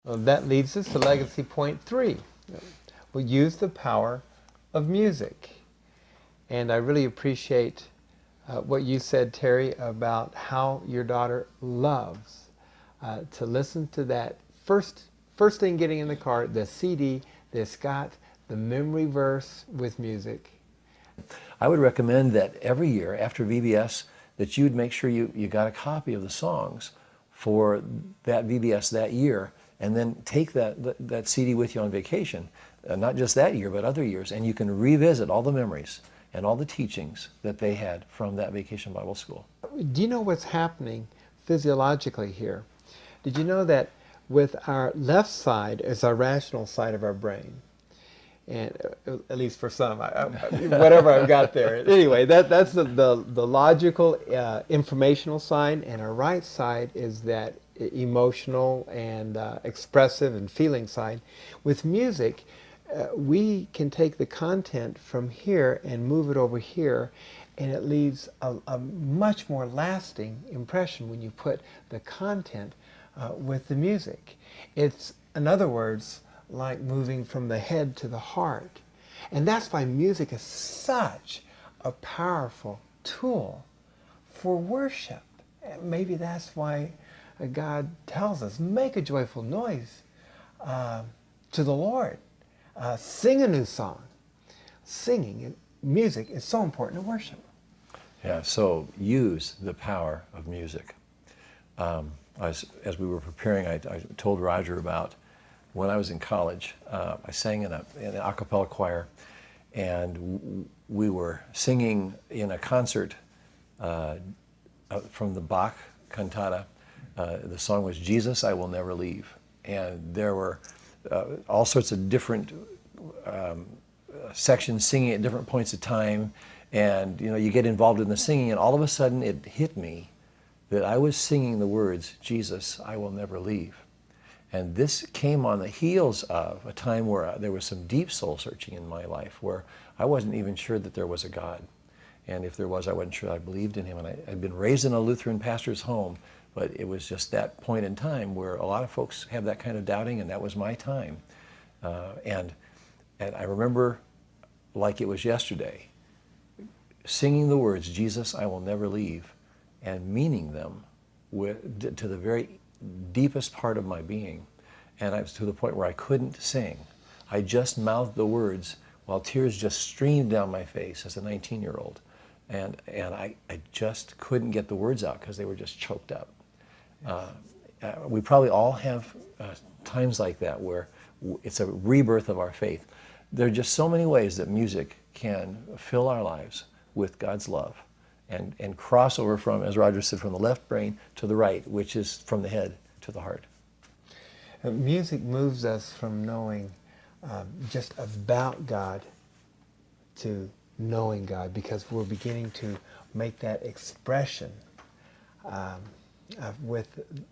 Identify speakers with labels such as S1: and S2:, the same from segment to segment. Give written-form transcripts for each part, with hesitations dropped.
S1: Well, that leads us to legacy point 3. We'll use the power of music. And I really appreciate what you said, Terry, about how your daughter loves to listen to that first thing getting in the car, the CD that's got the memory verse with music.
S2: I would recommend that every year after VBS that you'd make sure you got a copy of the songs for that VBS that year, and then take that CD with you on vacation, not just that year, but other years, and you can revisit all the memories and all the teachings that they had from that Vacation Bible School.
S1: Do you know what's happening physiologically here? Did you know that with our left side is our rational side of our brain? And at least for some, whatever I've got there. Anyway, that's the logical, informational side, and our right side is that emotional and expressive and feeling side. With music, we can take the content from here and move it over here, and it leaves a much more lasting impression when you put the content with the music. It's, in other words, like moving from the head to the heart. And that's why music is such a powerful tool for worship. And maybe that's why God tells us, make a joyful noise to the Lord. Sing a new song. Singing, music is so important to worship.
S2: Yeah, so use the power of music. As we were preparing, I told Roger about when I was in college. I sang in an a cappella choir, and we were singing in a concert from the Bach cantata. The song was "Jesus, I Will Never Leave," and there were all sorts of different sections singing at different points of time, and you get involved in the singing, and all of a sudden it hit me that I was singing the words, "Jesus, I will never leave." And this came on the heels of a time where there was some deep soul searching in my life, where I wasn't even sure that there was a God. And if there was, I wasn't sure I believed in him. And I'd been raised in a Lutheran pastor's home, but it was just that point in time where a lot of folks have that kind of doubting, and that was my time. And I remember, like it was yesterday, singing the words, "Jesus, I will never leave," and meaning them to the very deepest part of my being. And I was to the point where I couldn't sing. I just mouthed the words while tears just streamed down my face as a 19-year-old. And I just couldn't get the words out because they were just choked up. We probably all have times like that where it's a rebirth of our faith. There are just so many ways that music can fill our lives with God's love and cross over from, as Roger said, from the left brain to the right, which is from the head to the heart.
S1: Music moves us from knowing just about God to knowing God, because we're beginning to make that expression with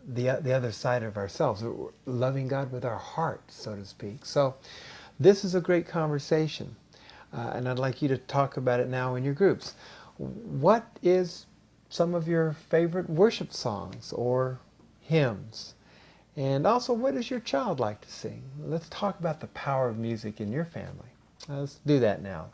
S1: the other side of ourselves, loving God with our heart, so to speak. So this is a great conversation, and I'd like you to talk about it now in your groups. What is some of your favorite worship songs or hymns? And also, what does your child like to sing? Let's talk about the power of music in your family. Let's do that now.